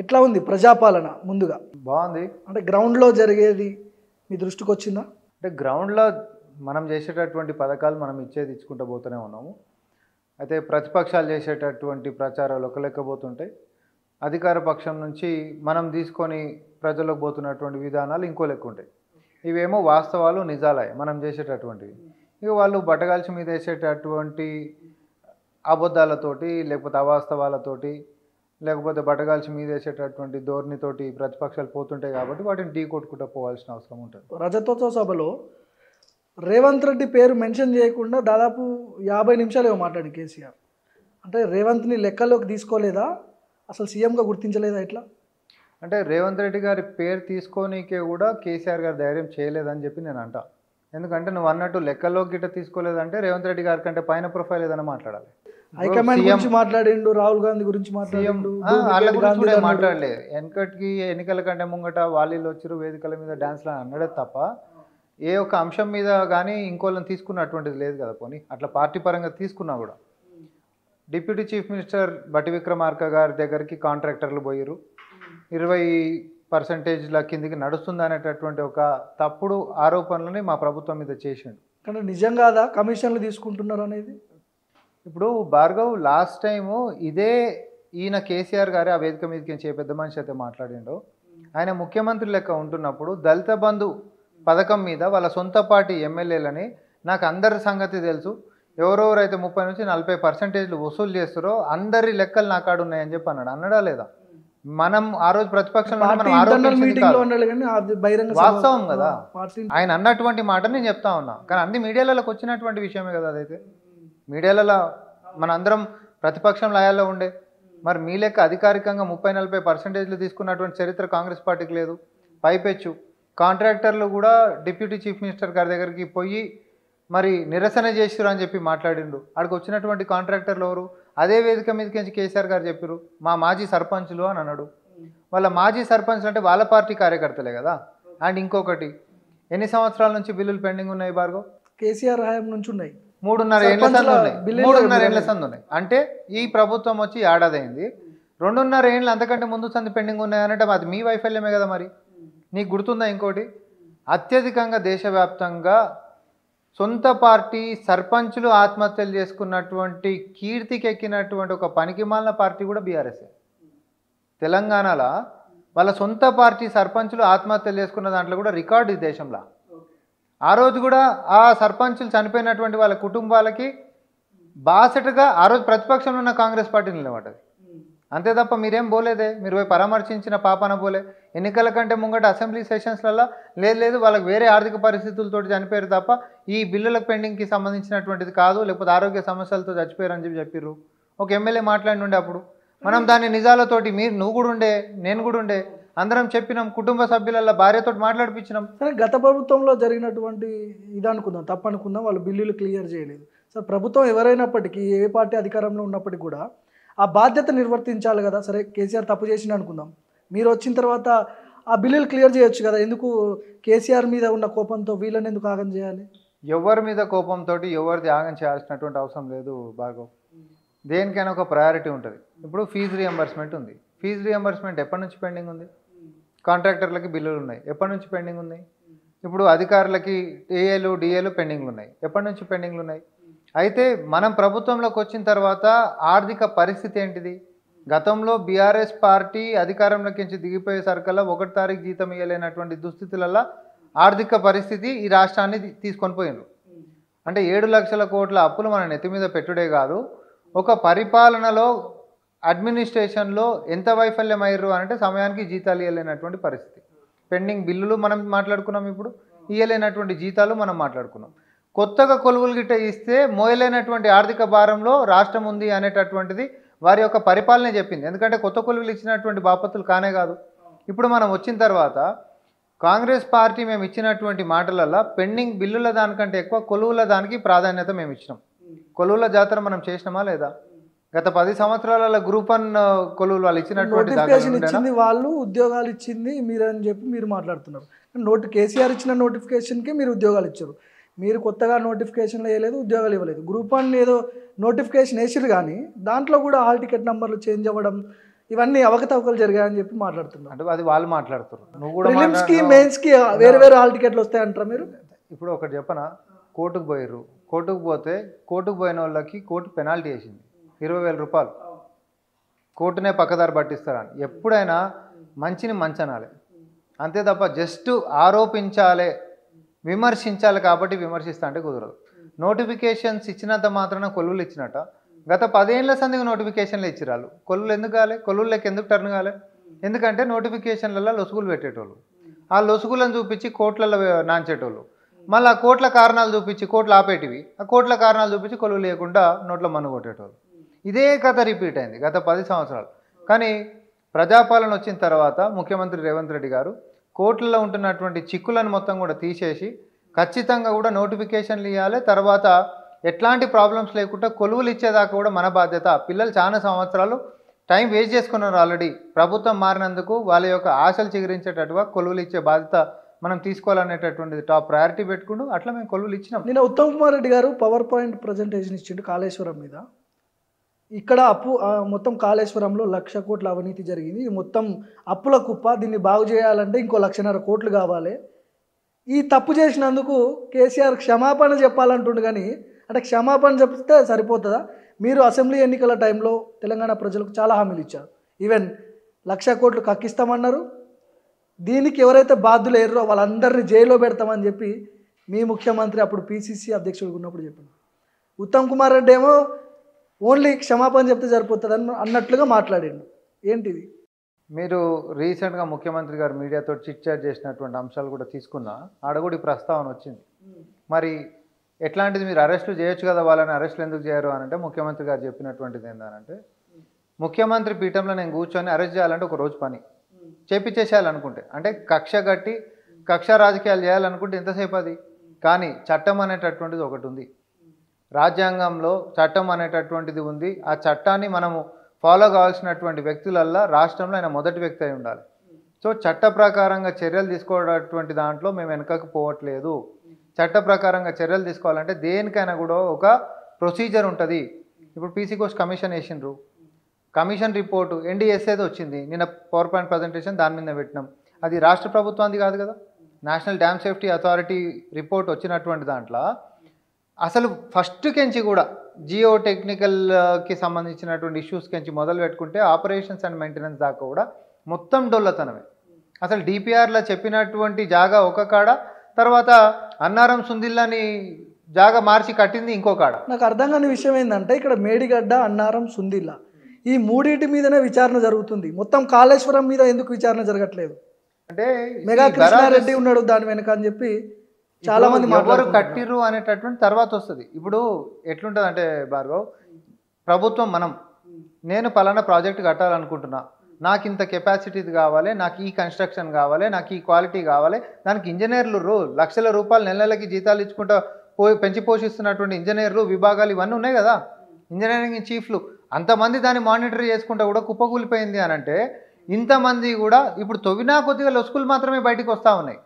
ఎట్లా ఉంది ప్రజాపాలన ముందుగా? బాగుంది. అంటే గ్రౌండ్లో జరిగేది మీ దృష్టికి వచ్చిందా? అంటే గ్రౌండ్లో మనం చేసేటటువంటి పథకాలు మనం ఇచ్చుకుంటూ పోతూనే ఉన్నాము. అయితే ప్రతిపక్షాలు చేసేటటువంటి ప్రచారాలు ఒక లెక్క పోతుంటాయి. అధికార పక్షం నుంచి మనం తీసుకొని ప్రజలకు పోతున్నటువంటి విధానాలు ఇంకో లెక్క ఉంటాయి. ఇవేమో వాస్తవాలు నిజాలే మనం చేసేటటువంటివి. ఇక వాళ్ళు బట్టగాల్చి మీద వేసేటటువంటి అబద్ధాలతోటి లేకపోతే అవాస్తవాలతోటి లేకపోతే బట్టగాల్చి మీద వేసేటటువంటి ధోరణితోటి ప్రతిపక్షాలు పోతుంటాయి కాబట్టి వాటిని ఢీ కొట్టుకుంటూ పోవాల్సిన అవసరం ఉంటుంది. రజతోత్సవ సభలో రేవంత్ రెడ్డి పేరు మెన్షన్ చేయకుండా దాదాపు 50 నిమిషాలు ఏమో మాట్లాడి కేసీఆర్. అంటే రేవంత్ని లెక్కలోకి తీసుకోలేదా, అసలు సీఎంగా గుర్తించలేదా? ఇట్లా అంటే రేవంత్ రెడ్డి గారి పేరు తీసుకోనికే కూడా కేసీఆర్ గారు ధైర్యం చేయలేదని చెప్పి నేను అంటా. ఎందుకంటే నువ్వు అన్నట్టు లెక్కలో గిట్ట తీసుకోలేదంటే రేవంత్ రెడ్డి గారి కంటే పైన ప్రొఫైల్ ఏదైనా మాట్లాడాలి. హైకమాండ్ గురించి మాట్లాడిండు, రాహుల్ గాంధీ గురించి మాట్లాడిండు, మాట్లాడలే. వెనకటికి ఎన్నికల కంటే ముంగట వాళ్ళు వచ్చారు వేదికల మీద డాన్స్లు అన్నాడే తప్ప ఏ ఒక్క అంశం మీద కానీ ఇంకోళ్ళని తీసుకున్నటువంటిది లేదు కదా. పోనీ అట్లా పార్టీ పరంగా తీసుకున్నా కూడా డిప్యూటీ చీఫ్ మినిస్టర్ బట్టి విక్రమార్క గారి దగ్గరికి కాంట్రాక్టర్లు పోయారు. 20% కిందికి నడుస్తుంది అనేటటువంటి ఒక తప్పుడు ఆరోపణలని మా ప్రభుత్వం మీద చేసిండు. కానీ నిజంగా కమిషన్లు తీసుకుంటున్నారు అనేది. ఇప్పుడు భార్గవ్ లాస్ట్ టైము ఇదే ఈయన కేసీఆర్ గారే ఆ వేదిక మీదకి పెద్ద మనిషి అయితే మాట్లాడిండో, ఆయన ముఖ్యమంత్రి లెక్క ఉంటున్నప్పుడు దళిత బంధు పథకం మీద వాళ్ళ సొంత పార్టీ ఎమ్మెల్యేలని నాకు అందరి సంగతి తెలుసు, ఎవరెవరైతే 30 నుంచి 40% వసూలు చేస్తారో అందరి లెక్కలు నా కాడు ఉన్నాయని చెప్పి అన్నాడు. అన్నడా లేదా? మనం ఆ రోజు ప్రతిపక్షంలో వాస్తవం కదా ఆయన అన్నటువంటి మాట నేను చెప్తా ఉన్నా. కానీ అన్ని మీడియాలకు వచ్చినటువంటి విషయమే కదా అదైతే. మీడియాలలో మన అందరం ప్రతిపక్షం లయాల్లో ఉండే, మరి మీ లెక్క అధికారికంగా 30-40% తీసుకున్నటువంటి చరిత్ర కాంగ్రెస్ పార్టీకి లేదు. పైపెచ్చు కాంట్రాక్టర్లు కూడా డిప్యూటీ చీఫ్ మినిస్టర్ గారి దగ్గరికి పోయి మరి నిరసన చేసిరు అని చెప్పి మాట్లాడిండు. అక్కడికి వచ్చినటువంటి కాంట్రాక్టర్లు ఎవరు? అదే వేదిక మీదకి కేసీఆర్ గారు చెప్పారు మా మాజీ సర్పంచులు అని అన్నాడు. వాళ్ళ మాజీ సర్పంచ్లు అంటే వాళ్ళ పార్టీ కార్యకర్తలే కదా. అండ్ ఇంకొకటి, ఎన్ని సంవత్సరాల నుంచి బిల్లులు పెండింగ్ ఉన్నాయి భార్గవ్? కేసీఆర్ హయాం నుంచి ఉన్నాయి. 3.5 ఏళ్ల సంది ఉన్నాయి. 3.5 ఏళ్ల సంది ఉన్నాయి. అంటే ఈ ప్రభుత్వం వచ్చి ఏడాది అయింది. 2.5 ఏళ్ళు అంతకంటే ముందు సంది పెండింగ్ ఉన్నాయనంటే అది మీ వైఫల్యమే కదా. మరి నీకు గుర్తుందా? ఇంకోటి, అత్యధికంగా దేశవ్యాప్తంగా సొంత పార్టీ సర్పంచులు ఆత్మహత్యలు చేసుకున్నటువంటి కీర్తికి ఎక్కినటువంటి ఒక పనికిమాలిన పార్టీ కూడా బీఆర్ఎస్ఏ. తెలంగాణలో వాళ్ళ సొంత పార్టీ సర్పంచులు ఆత్మహత్యలు చేసుకున్న దాంట్లో కూడా రికార్డు ఈ దేశంలో. ఆ రోజు కూడా ఆ సర్పంచులు చనిపోయినటువంటి వాళ్ళ కుటుంబాలకి బాసటగా ఆ రోజు ప్రతిపక్షంలో ఉన్న కాంగ్రెస్ పార్టీ నిలబడ్డది. అంతే తప్ప మీరేం పోలేదే, మీరు పోయి పరామర్శించిన పాపన పోలే. ఎన్నికల కంటే ముంగట అసెంబ్లీ సెషన్స్లలో లేదు వాళ్ళకి వేరే ఆర్థిక పరిస్థితులతో చనిపోయారు తప్ప ఈ బిల్లులకు పెండింగ్కి సంబంధించినటువంటిది కాదు, లేకపోతే ఆరోగ్య సమస్యలతో చచ్చిపోయారు అని చెప్పారు. ఒక ఎమ్మెల్యే మాట్లాడినుండే. అప్పుడు మనం దాన్ని నిజాలతోటి నువ్వు కూడా ఉండే, నేను కూడా ఉండే, అందరం చెప్పినాం, కుటుంబ సభ్యుల భార్యతో మాట్లాడిపించినాం. సరే, గత ప్రభుత్వంలో జరిగినటువంటి ఇది అనుకుందాం, తప్పు అనుకుందాం, వాళ్ళు బిల్లులు క్లియర్ చేయలేదు. సరే, ప్రభుత్వం ఎవరైనప్పటికీ ఏ పార్టీ అధికారంలో ఉన్నప్పటికీ కూడా ఆ బాధ్యత నిర్వర్తించాలి కదా. సరే, కేసీఆర్ తప్పు చేసింది అనుకుందాం, మీరు వచ్చిన తర్వాత ఆ బిల్లులు క్లియర్ చేయొచ్చు కదా. ఎందుకు కేసీఆర్ మీద ఉన్న కోపంతో వీళ్ళని ఎందుకు ఆగం చేయాలి? ఎవరి మీద కోపంతో ఎవరిది ఆగం చేయాల్సినటువంటి అవసరం లేదు భార్గవ్. దేనికైనా ఒక ప్రయారిటీ ఉంటుంది. ఇప్పుడు ఫీజు రియంబర్స్మెంట్ ఉంది. ఫీజు రియంబర్స్మెంట్ ఎప్పటి నుంచి పెండింగ్ ఉంది? కాంట్రాక్టర్లకి బిల్లులు ఉన్నాయి, ఎప్పటి నుంచి పెండింగ్ ఉన్నాయి? ఇప్పుడు అధికారులకి ఏఏలు డిఏలు పెండింగ్లు ఉన్నాయి, ఎప్పటి నుంచి పెండింగ్లు ఉన్నాయి? అయితే మనం ప్రభుత్వంలోకి వచ్చిన తర్వాత ఆర్థిక పరిస్థితి ఏంటిది? గతంలో బీఆర్ఎస్ పార్టీ అధికారంలోకి నుంచి దిగిపోయేసరికల్లా 1వ తారీఖు జీతం ఇవ్వలేనటువంటి దుస్థితులలో ఆర్థిక పరిస్థితి ఈ రాష్ట్రాన్ని తీసుకొని పోయినారు. అంటే 7 లక్షల కోట్ల అప్పులు మన నెత్తి మీద పెట్టుడే కాదు, ఒక పరిపాలనలో అడ్మినిస్ట్రేషన్లో ఎంత వైఫల్యం అయ్యారు అంటే సమయానికి జీతాలు ఇవ్వలేనటువంటి పరిస్థితి. పెండింగ్ బిల్లులు మనం మాట్లాడుకున్నాం, ఇప్పుడు ఇవ్వలేనటువంటి జీతాలు మనం మాట్లాడుకున్నాం. కొత్తగా కొలువులు గిట్ట ఇస్తే మోయలేనటువంటి ఆర్థిక భారంలో రాష్ట్రం ఉంది అనేటటువంటిది వారి యొక్క పరిపాలనే చెప్పింది. ఎందుకంటే కొత్త కొలువులు ఇచ్చినటువంటి బాపత్తులు కానే కాదు. ఇప్పుడు మనం వచ్చిన తర్వాత కాంగ్రెస్ పార్టీ మేము ఇచ్చినటువంటి మాటలలో పెండింగ్ బిల్లుల దానికంటే ఎక్కువ కొలువుల దానికి ప్రాధాన్యత మేము ఇచ్చినాం. కొలువుల జాతర మనం చేసినామా లేదా? గత 10 సంవత్సరాల గ్రూప్ 1 కొలువులు వాళ్ళు ఇచ్చినటువంటి వాళ్ళు ఉద్యోగాలు ఇచ్చింది మీరని చెప్పి మీరు మాట్లాడుతున్నారు. కేసీఆర్ ఇచ్చిన నోటిఫికేషన్కి మీరు ఉద్యోగాలు ఇచ్చారు. మీరు కొత్తగా నోటిఫికేషన్లు వేయలేదు, ఉద్యోగాలు ఇవ్వలేదు. గ్రూప్ 1 ఏదో నోటిఫికేషన్ వేసిరు, కానీ దాంట్లో కూడా హాల్ టికెట్ నెంబర్లు చేంజ్ అవ్వడం, ఇవన్నీ అవకతవకలు జరిగాయని చెప్పి మాట్లాడుతున్నారు. అంటే అది వాళ్ళు మాట్లాడుతున్నారు. నువ్వు కూడా ప్రిలిమ్స్కి మెయిన్స్కి వేరే వేరే హాల్ టికెట్లు వస్తాయంటారా మీరు? ఇప్పుడు ఒకటి చెప్పనా, కోర్టుకు పోయిర్రు, కోర్టుకు పోతే కోర్టుకు పోయిన వాళ్ళకి కోర్టు పెనాల్టీ వేసింది 20,000 రూపాయలు. కోర్టునే పక్కదారి పట్టిస్తారని. ఎప్పుడైనా మంచిని మంచనాలి అంతే తప్ప జస్ట్ ఆరోపించాలి, విమర్శించాలి కాబట్టి విమర్శిస్తా అంటే కుదరదు. నోటిఫికేషన్స్ ఇచ్చినంత మాత్రాన కొలువులు ఇచ్చినట్ట. గత 10 ఏళ్ల సందికి నోటిఫికేషన్లు ఇచ్చిరాళ్ళు. కొలువులు ఎందుకు కాలే? కొలువులకి ఎందుకు టర్న్ కాలే? ఎందుకంటే నోటిఫికేషన్లలో లొసుగులు పెట్టేటోళ్ళు, ఆ లొసుగులను చూపించి కోట్లలో నాంచేటోళ్ళు, మళ్ళీ ఆ కోట్ల కారణాలు చూపించి కోట్లు ఆపేటివి, ఆ కోట్ల కారణాలు చూపించి కొలువు లేకుండా నోట్ల మన్ను కొట్టేటోళ్ళు. ఇదే కథ రిపీట్ అయింది గత 10 సంవత్సరాలు. కానీ ప్రజాపాలన వచ్చిన తర్వాత ముఖ్యమంత్రి రేవంత్ రెడ్డి గారు కోర్టుల్లో ఉంటున్నటువంటి చిక్కులను మొత్తం కూడా తీసేసి ఖచ్చితంగా కూడా నోటిఫికేషన్లు ఇవ్వాలి, తర్వాత ఎట్లాంటి ప్రాబ్లమ్స్ లేకుండా కొలువులు ఇచ్చేదాకా కూడా మన బాధ్యత. పిల్లలు చాలా సంవత్సరాలు టైం వేస్ట్ చేసుకున్నారు ఆల్రెడీ. ప్రభుత్వం మారినందుకు వాళ్ళ యొక్క ఆశలు చిగురించేటట్టుగా కొలువులు ఇచ్చే బాధ్యత మనం తీసుకోవాలనేటటువంటిది టాప్ ప్రయారిటీ పెట్టుకుంటూ అట్లా మేము కొలువులు ఇచ్చినాం. నిన్న ఉత్తమ్ కుమార్ రెడ్డి గారు పవర్ పాయింట్ ప్రజెంటేషన్ ఇచ్చిండు కాళేశ్వరం మీద. ఇక్కడ మొత్తం కాళేశ్వరంలో 1,00,000 కోట్ల అవినీతి జరిగింది, ఇది మొత్తం అప్పుల కుప్ప, దీన్ని బాగు చేయాలంటే ఇంకో 1,50,000 కోట్లు కావాలి. ఈ తప్పు చేసినందుకు కేసీఆర్ క్షమాపణ చెప్పాలంటుండు. కానీ అంటే క్షమాపణ చెప్తే సరిపోతుందా? మీరు అసెంబ్లీ ఎన్నికల టైంలో తెలంగాణ ప్రజలకు చాలా హామీలు ఇచ్చారు. ఈవెన్ 1,00,000 కోట్లు కక్కిస్తామన్నారు. దీనికి ఎవరైతే బాధ్యులు ఎర్రో వాళ్ళందరినీ జైల్లో పెడతామని చెప్పి మీ ముఖ్యమంత్రి అప్పుడు పిసిసి అధ్యక్షుడు ఉన్నప్పుడు చెప్పింది. ఉత్తమ్ కుమార్ రెడ్డి ఏమో ఓన్లీ క్షమాపణ చెప్తే సరిపోతుంది అన్నట్లుగా మాట్లాడిండు. ఏంటిది? మీరు రీసెంట్గా ముఖ్యమంత్రి గారు మీడియాతో చిట్ చాట్ చేసినటువంటి అంశాలు కూడా తీసుకున్నా, ఆడ కూడా ఈ ప్రస్తావన వచ్చింది. మరి ఎట్లాంటిది, మీరు అరెస్టులు చేయొచ్చు కదా, వాళ్ళని అరెస్టులు ఎందుకు చేయరు అని అంటే ముఖ్యమంత్రి గారు చెప్పినటువంటిది ఏంటంటే, ముఖ్యమంత్రి పీఠంలో నేను కూర్చొని అరెస్ట్ చేయాలంటే ఒక రోజు పని చేపించేసేయాలనుకుంటే, అంటే కక్ష కట్టి కక్ష రాజకీయాలు చేయాలనుకుంటే ఎంతసేపు అది. కానీ చట్టం అనేటటువంటిది ఒకటి ఉంది, రాజ్యాంగంలో చట్టం అనేటటువంటిది ఉంది. ఆ చట్టాన్ని మనము ఫాలో కావాల్సినటువంటి వ్యక్తులల్లా రాష్ట్రంలో ఆయన మొదటి వ్యక్తి అయి ఉండాలి. సో చట్ట ప్రకారంగా చర్యలు తీసుకోవడానికి దాంట్లో మేము వెనకకు పోవట్లేదు. చట్ట ప్రకారంగా చర్యలు తీసుకోవాలంటే దేనికైనా కూడా ఒక ప్రొసీజర్ ఉంటుంది. ఇప్పుడు పీసీ కోర్స్ కమిషన్ వేసిండ్రు, కమిషన్ రిపోర్టు ఎన్డీఎస్ఏది వచ్చింది, నిన్న పవర్ పాయింట్ ప్రజెంటేషన్ దాని మీద పెట్టినాం. అది రాష్ట్ర ప్రభుత్వానికి కాదు కదా, national dam safety authority report వచ్చినటువంటి దాంట్లో అసలు ఫస్ట్ కెంచి కూడా జియో టెక్నికల్కి సంబంధించినటువంటి ఇష్యూస్ కెంచి మొదలు పెట్టుకుంటే ఆపరేషన్స్ అండ్ మెయింటెనెన్స్ దాకా కూడా మొత్తం డొల్లతనమే. అసలు డిపిఆర్లో చెప్పినటువంటి జాగా ఒక కాడ, తర్వాత అన్నారం సుందిల్లాని జాగా మార్చి కట్టింది ఇంకో కాడ. నాకు అర్థం కాని విషయం ఏంటంటే, ఇక్కడ మేడిగడ్డ, అన్నారం, సుందిల్లా ఈ మూడింటి మీదనే విచారణ జరుగుతుంది. మొత్తం కాళేశ్వరం మీద ఎందుకు విచారణ జరగట్లేదు? అంటే మెగా కృష్ణారెడ్డి ఉన్నాడు దాని వెనక అని చెప్పి చాలా మంది ఎవరు కట్టిర్రు అనేటటువంటి తర్వాత వస్తుంది. ఇప్పుడు ఎట్లుంటుంది అంటే భార్గవ్, ప్రభుత్వం నేను పలానా ప్రాజెక్ట్ కట్టాలనుకుంటున్నా, నాకు ఇంత కెపాసిటీది కావాలి, నాకు ఈ కన్స్ట్రక్షన్ కావాలి, నాకు ఈ క్వాలిటీ కావాలి, దానికి ఇంజనీర్లు లక్షల రూపాయలు నెలలకి జీతాలు ఇచ్చుకుంటా పెంచి పోషిస్తున్నటువంటి ఇంజనీర్లు విభాగాలు ఇవన్నీ ఉన్నాయి కదా, ఇంజనీరింగ్ చీఫ్లు, అంతమంది దాన్ని మానిటర్ చేసుకుంటా కూడా కుప్పకూలిపోయింది అని అంటే, ఇంతమంది కూడా ఇప్పుడు తొవ్వినా కొద్దిగా లొసుకులు మాత్రమే బయటకు వస్తూ ఉన్నాయి.